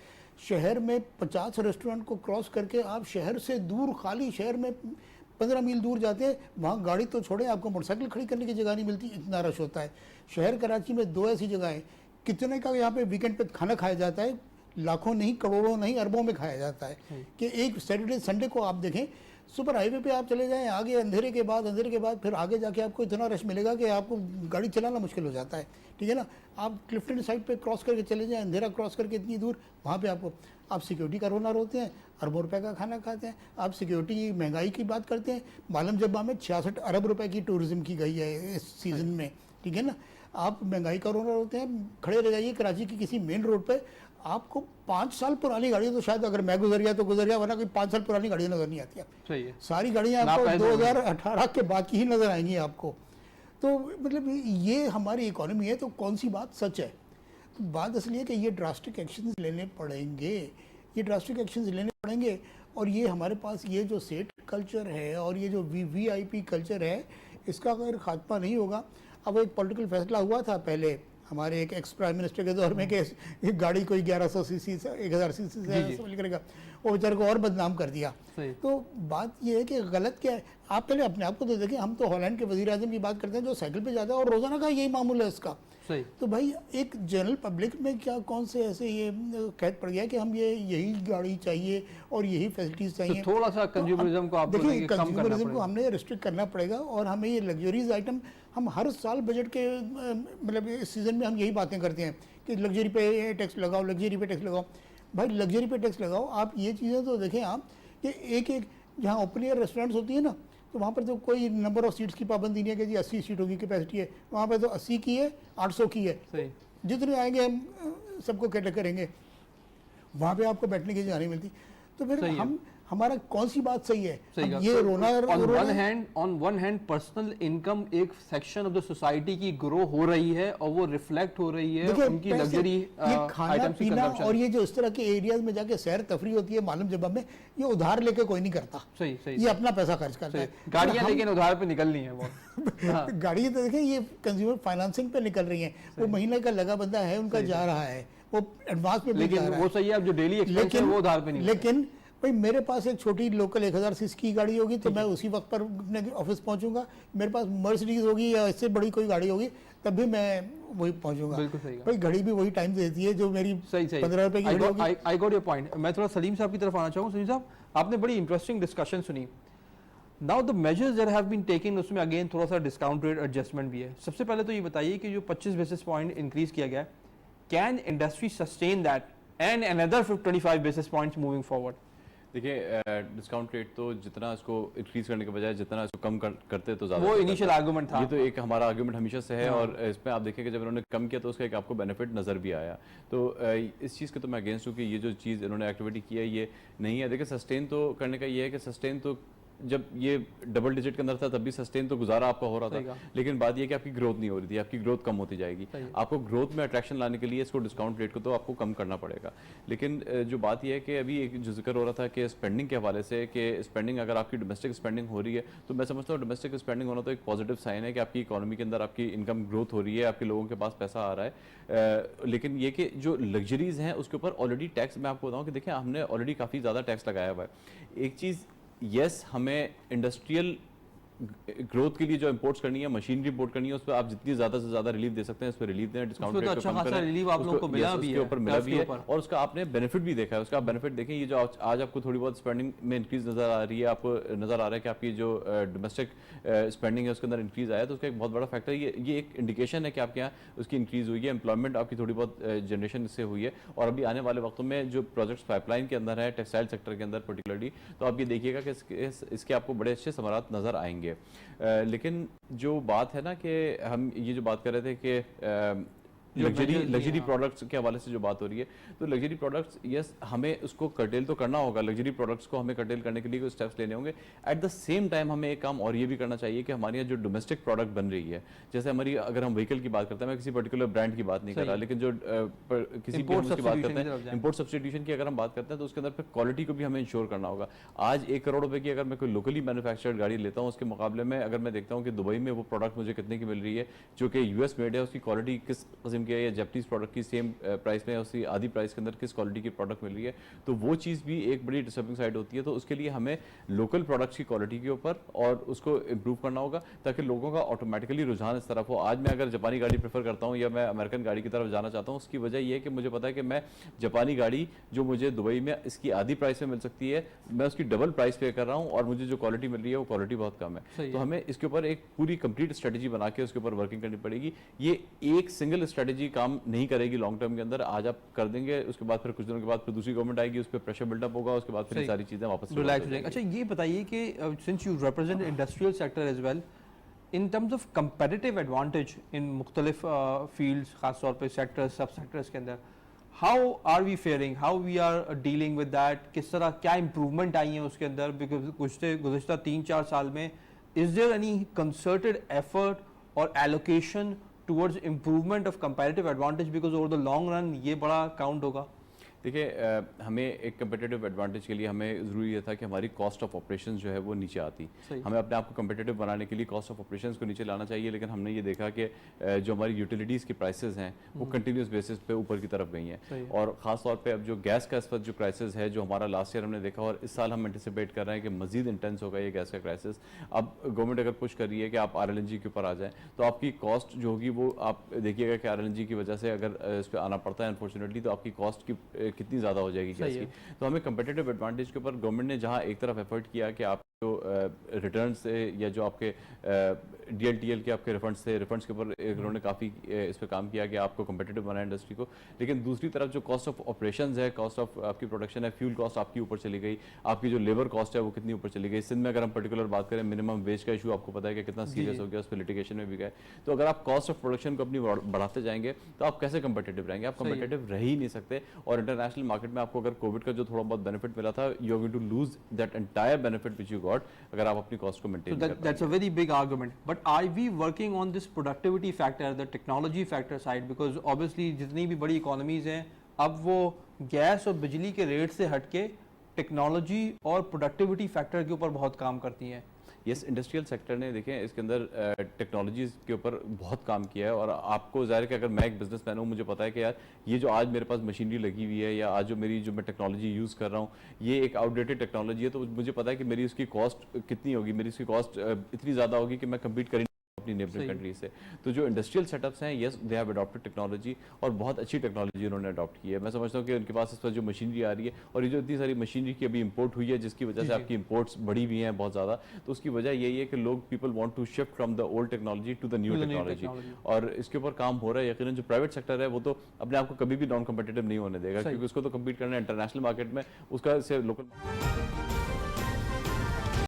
शहर में 50 रेस्टोरेंट को क्रॉस करके आप शहर से दूर, खाली शहर में 15 मील दूर जाते हैं, वहाँ गाड़ी तो छोड़े, आपको मोटरसाइकिल खड़ी करने की जगह नहीं मिलती, इतना रश होता है। शहर कराची में 2 ऐसी जगह हैं, कितने का यहाँ पे वीकेंड पे खाना खाया जाता है, लाखों नहीं, करोड़ों नहीं, अरबों में खाया जाता है। कि एक सैटरडे संडे को आप देखें, सुपर हाईवे पे आप चले जाएं, आगे अंधेरे के बाद फिर आगे जाके आपको इतना रश मिलेगा कि आपको गाड़ी चलाना मुश्किल हो जाता है, ठीक है ना। आप क्लिफ्टन साइड पे क्रॉस करके चले जाएं, अंधेरा क्रॉस करके इतनी दूर, वहाँ पे आप सिक्योरिटी का रोना रोते हैं, अरबों रुपए का खाना खाते हैं। आप सिक्योरिटी की महंगाई की बात करते हैं, मालम जब्बा में 66 अरब रुपए की टूरिज्म की गई है इस सीज़न में, ठीक है ना। आप महंगाई का रोना रोते हैं, खड़े रह जाइए कराची की किसी मेन रोड पर, आपको 5 साल पुरानी गाड़ी, तो शायद अगर मैं गुजर गया तो गुजर गया, वरना कोई 5 साल पुरानी गाड़ियाँ नजर नहीं आती। सही है, सारी गाड़ियाँ आपको 2018 के बाद की ही नजर आएंगी आपको। तो मतलब ये हमारी इकोनॉमी है, तो कौन सी बात सच है? तो बात असली है कि ये ड्रास्टिक एक्शंस लेने पड़ेंगे, और ये हमारे पास ये जो सेट कल्चर है और ये जो वीवीआईपी कल्चर है, इसका अगर खात्मा नहीं होगा। अब एक पॉलिटिकल फैसला हुआ था पहले हमारे एक एक्स प्राइम मिनिस्टर के दौर में कि एक गाड़ी कोई 1100 सीसी से 1000 सीसी से करेगा, वो बेचारे को और बदनाम कर दिया। तो बात ये है कि गलत क्या है, आप पहले अपने आप को तो देखें। हम तो हॉलैंड के वजीर आजम की बात करते हैं जो साइकिल पे जाता है और रोजाना का यही मामूल है इसका। तो भाई एक जनरल पब्लिक में क्या कौन से ऐसे ये कैद पड़ गया कि हम यही गाड़ी चाहिए और यही फैसिलिटीज चाहिए। तो थोड़ा सा कंज्यूमरिज्म को आप देखिए, कंज्यूमरिज्म को हमने रिस्ट्रिक्ट करना पड़ेगा, और हमें ये लग्जरीज आइटम, हम हर साल बजट के मतलब इस सीज़न में हम यही बातें करते हैं कि लग्जरी पे टैक्स लगाओ, लग्जरी पे टैक्स लगाओ। भाई लग्जरी पे टैक्स लगाओ। आप ये चीज़ें तो देखें आप कि एक जहाँ ओपन एयर रेस्टोरेंट्स होती है ना, तो वहाँ पर तो कोई नंबर ऑफ सीट्स की पाबंदी नहीं है कि जी 80 सीटों की कैपेसिटी है, वहाँ पर तो 80 की है, 800 की है। जितने आएंगे हम सबको कैटर करेंगे, वहाँ पे आपको बैठने की जगह नहीं मिलती। तो फिर हमारा कौन सी बात सही है? ये रोना on one hand personal income एक सेक्शन ऑफ द सोसाइटी की ग्रो हो रही है और वो रिफ्लेक्ट हो रही है उनकी लग्जरी खाना पीना, और ये जो इस तरह के एरियाज में जाके सैर तफरी होती है मालूम जब में, ये उधार लेके कोई नहीं करता। सही, ये अपना पैसा खर्च करता है। गाड़ियां लेकिन उधार पे निकलनी है वो। गाड़ी तो देखें ये कंज्यूमर फाइनेंसिंग पे निकल रही है, वो महीने का लगा बंदा है उनका जा रहा है, वो एडवांस में भी जा रहा है। वो सही है, अब जो डेली एक्सपेंस है वो उधार पे नहीं। लेकिन भाई मेरे पास एक छोटी लोकल 1000 सीसी की गाड़ी होगी तो मैं उसी वक्त पर अपने ऑफिस पहुंचूंगा। मेरे पास मर्सिडीज होगी या इससे बड़ी कोई गाड़ी होगी तब भी मैं वही पहुंचूंगा। भाई घड़ी भी वही टाइम देती है जो मेरी 15 रुपए की घड़ी होगी। I got your point. मैं थोड़ा सलीम साहब की तरफ आना चाहूँगा। सलीम साहब, आपने बड़ी इंटरेस्टिंग डिस्कशन सुनी। Now the measures that have been taken, उसमें अगेन थोड़ा सा डिस्काउंट रेट एडजस्टमेंट भी है। सबसे पहले तो ये बताइए कि जो 25 बेसिस पॉइंट इंक्रीज किया गया है, can industry sustain that and another 25 basis points moving forward? देखिए डिस्काउंट रेट तो जितना इसको इंक्रीज करने के बजाय जितना इसको कम करते तो ज़्यादा वो बेहतर इनिशियल था। आर्गुमेंट था। ये तो एक हमारा आर्गुमेंट हमेशा से है हाँ। और इसमें आप देखें कि जब इन्होंने कम किया तो उसका एक आपको बेनिफिट नज़र भी आया। तो इस चीज़ के तो मैं अगेंस्ट हूँ कि ये जो चीज़ इन्होंने एक्टिविटी की है ये नहीं है। देखिए सस्टेन तो करने का ये है कि सस्टेन तो जब ये डबल डिजिट के अंदर था तब भी सस्टेन तो गुजारा आपका हो रहा सही था, कहा। लेकिन बात ये कि आपकी ग्रोथ नहीं हो रही थी, आपकी ग्रोथ कम होती जाएगी। सही है। आपको ग्रोथ में अट्रैक्शन लाने के लिए इसको डिस्काउंट रेट को तो आपको कम करना पड़ेगा। लेकिन जो बात यह है कि अभी एक जो जिक्र हो रहा था कि स्पेंडिंग के हवाले से कि स्पेंडिंग अगर आपकी डोमेस्टिक स्पेंडिंग हो रही है तो मैं समझता हूँ डोमेस्टिक स्पेंडिंग होना तो एक पॉजिटिव साइन है कि आपकी इकोनॉमी के अंदर आपकी इनकम ग्रोथ हो रही है, आपके लोगों के पास पैसा आ रहा है। लेकिन ये कि जो लग्जरीज हैं उसके ऊपर ऑलरेडी टैक्स, मैं आपको बताऊँ कि देखिए हमने ऑलरेडी काफ़ी ज़्यादा टैक्स लगाया हुआ है। एक चीज़ यस, हमें इंडस्ट्रियल ग्रोथ के लिए जो इंपोर्ट्स करनी है, मशीनरी इंपोर्ट करनी है, उस पर आप जितनी ज्यादा से ज्यादा रिलीफ दे सकते हैं, इस पर रिलीफ दें, डिस्काउंट उसमें तो रेट अच्छा को कम खासा करें। रिलीफ आप लोगों को मिला भी उसके है, ऊपर मिला टैक्स भी के है ऊपर। और उसका आपने बेनिफिट भी देखा है। उसका आप बेनिफिट देखें, ये जो आज आपको थोड़ी बहुत स्पेंडिंग में इंक्रीज नजर आ रही है, आपको नजर आ रहा है कि आपकी जो डोमेस्टिक स्पेंडिंग है उसके अंदर इंक्रीज आया, तो उसका एक बहुत बड़ा फैक्टर ये एक इंडिकेशन है कि आपके यहाँ उसकी इंक्रीज हुई है, एम्प्लॉयमेंट आपकी थोड़ी बहुत जनरेशन इससे हुई है। और अभी आने वाले वक्तों में जो प्रोजेक्ट्स पाइपलाइन के अंदर है, टेक्सटाइल सेक्टर के अंदर पर्टिकुलरली, तो आप ये देखिएगा कि इसके आपको बड़े अच्छे समारात नजर आएंगे। लेकिन जो बात है ना कि हम ये जो बात कर रहे थे कि लग्जरी प्रोडक्ट्स के हवाले से जो बात हो रही है, तो लग्जरी प्रोडक्ट्स यस हमें उसको कर्टेल तो करना होगा, लग्जरी प्रोडक्ट्स को हमें कर्टेल करने के लिए कोई स्टेप्स लेने होंगे। एट द सेम टाइम हमें एक काम और ये भी करना चाहिए कि हमारे यहाँ जो डोमेस्टिक प्रोडक्ट बन रही है, जैसे हमारी अगर हम व्हीकल की बात करते हैं, मैं किसी पर्टिकुलर ब्रांड की बात नहीं कर रहा, लेकिन जो किसी भी हम उसकी बात करते हैं, इंपोर्ट सब्सटीट्यूशन की अगर हम बात करते हैं, तो उसके अंदर फिर क्वालिटी को भी हमें इंश्योर करना होगा। आज 1 करोड़ रुपए की अगर मैं कोई लोकली मैन्युफैक्चर्ड गाड़ी लेता हूँ, उसके मुकाबले में अगर मैं देखता हूँ कि दुबई में वो प्रोडक्ट मुझे कितने की मिल रही है, जो कि यूएस मेड है, उसकी क्वालिटी किस किस्म की है, या जापानीज प्रोडक्ट की सेम प्राइस में उसकी आधी प्राइस के अंदर किस क्वालिटी की प्रोडक्ट मिल रही है, तो वो चीज़ भी एक बड़ी डिस्टर्बिंग साइड होती है। तो उसके लिए हमें लोकल प्रोडक्ट्स की क्वालिटी के ऊपर और उसको इम्प्रूव करना होगा, ताकि लोगों का ऑटोमेटिकली रुझान इस तरफ हो। आज मैं अगर जापानी गाड़ी प्रेफर करता हूँ या मैं अमेरिकन गाड़ी की तरफ जाना चाहता हूँ, उसकी वजह यह है कि मुझे पता है कि मैं जापानी गाड़ी जो मुझे दुबई में इसकी आधी प्राइस में मिल सकती है, मैं उसकी डबल प्राइस पे कर रहा हूँ और मुझे जो क्वालिटी मिल रही है वो क्वालिटी बहुत कम है। तो हमें इसके ऊपर एक पूरी कंप्लीट स्ट्रेटजी बना के उसके ऊपर वर्किंग करनी पड़ेगी। ये एक सिंगल स्ट्रेटजी काम नहीं करेगी लॉन्ग टर्म के अंदर। आज आप कर देंगे, उसके बाद फिर कुछ दिनों के बाद फिर दूसरी गवर्नमेंट आएगी, उस पर प्रेशर बिल्डअप होगा, उसके बाद फिर ये सारी चीजें वापस रिलैक्स हो जाएंगी। अच्छा ये बताइए कि since you represent industrial sector as well, in terms of competitive advantage in मुख्तलिफ फील्ड्स, खासतौर पर सेक्टर्स, सब सेक्टर्स के अंदर, how are we faring, how we are dealing with that, किस तरह क्या इंप्रूवमेंट आई है उसके अंदर? बिकॉज गुज़श्ता 3-4 साल में is there any concerted effort और allocation towards improvement of comparative advantage, because over the long run ये बड़ा काउंट होगा? देखिए हमें एक कम्पिटिटिव एडवांटेज के लिए हमें ज़रूरी ये था कि हमारी कॉस्ट ऑफ ऑपरेशंस जो है वो नीचे आती। हमें अपने आप को कम्पिटिटिव बनाने के लिए कॉस्ट ऑफ ऑपरेशंस को नीचे लाना चाहिए, लेकिन हमने ये देखा कि जो हमारी यूटिलिटीज़ की प्राइसेस हैं वो कंटिन्यूस बेसिस पे ऊपर की तरफ गई हैं। और ख़ास तौर पे अब जो गैस का इस वक्त जो क्राइसिस है, जो हमारा लास्ट ईयर हमने देखा और इस साल हम एंटिसिपेट कर रहे हैं कि मज़ीद इंटेंस होगा ये गैस का क्राइसिस। अब गवर्नमेंट अगर पुश कर रही है कि आप RLNG के ऊपर आ जाएँ, तो आपकी कॉस्ट जो होगी वो आप देखिएगा कि RLNG की वजह से अगर इस पर आना पड़ता है अनफॉर्चुनेटली, तो आपकी कॉस्ट की कितनी ज़्यादा हो जाएगी गैस की। तो हमें कंपेटिटिव एडवांटेज के ऊपर गवर्नमेंट ने जहां एक तरफ एफर्ट किया कि आप जो रिटर्न से या जो आपके DLTL के आपके रिफंड्स के ऊपर उन्होंने काफ़ी इस पर काम किया कि आपको कंपेटिटिव बनाया इंडस्ट्री को, लेकिन दूसरी तरफ जो कॉस्ट ऑफ ऑपरेशंस है, कॉस्ट ऑफ आपकी प्रोडक्शन है, फ्यूल कॉस्ट आपकी ऊपर चली गई, आपकी जो लेबर कॉस्ट है वो कितनी ऊपर चली गई। सिंध में अगर हम पर्टिकुलर बात करें, मिनिमम वेज का इशू आपको पता है कि कितना सीरियस हो गया, उस पर लिटिगेशन में भी गए। तो अगर आप कॉस्ट ऑफ प्रोडक्शन को अपनी बढ़ाते जाएंगे तो आप कैसे कंपेटिटिव रहेंगे? आप कंपेटिटिव रह ही नहीं सकते। और इंटरनेशनल मार्केट में आपको अगर कोविड का जो थोड़ा बहुत बेनिफिट मिला था, you are going to lose that entire benefit which you got अगर आप अपनी कॉस्ट को मेंटेन कर पाएंगे। That's a very big argument. But are we working on this productivity factor, the technology factor side? Because obviously जितनी भी बड़ी economies हैं, अब वो गैस और बिजली के रेट से हटके टेक्नोलॉजी और प्रोडक्टिविटी फैक्टर के ऊपर बहुत काम करती हैं। यस, इंडस्ट्रियल सेक्टर ने देखें इसके अंदर टेक्नोलॉजीज़ के ऊपर बहुत काम किया है। और आपको ज़ाहिर है कि अगर मैं एक बिजनेसमैन हूँ, मुझे पता है कि यार ये जो आज मेरे पास मशीनरी लगी हुई है या आज जो मेरी जो मैं टेक्नोलॉजी यूज़ कर रहा हूँ ये एक आउटडेटेड टेक्नोलॉजी है, तो मुझे पता है कि मेरी उसकी कॉस्ट कितनी होगी, मेरी उसकी कॉस्ट इतनी ज़्यादा होगी कि मैं कम्पीट कर अपनी नेबरिंग कंट्री से। तो जो इंडस्ट्रियल सेटअप्स हैं, yes they have adopted technology, और बहुत अच्छी टेक्नोलॉजी उन्होंने अडॉप्ट की है। मैं समझता हूँ कि उनके पास इस वक्त जो मशीनरी आ रही है, और ये जो इतनी सारी मशीनरी की अभी इंपोर्ट हुई है जिसकी वजह से आपकी इंपोर्ट्स बढ़ी हुई हैं बहुत ज़्यादा, तो उसकी वजह यही है कि लोग people want to shift from the old technology to the new technology, और इसके ऊपर काम हो रहा है। यकीनन जो प्राइवेट सेक्टर है वो तो अपने आप को कभी भी नॉन कम्पिटिटिव नहीं होने देगा, क्योंकि उसको तो कम्पीट करना है इंटरनेशनल मार्केट में, उसका से लोकल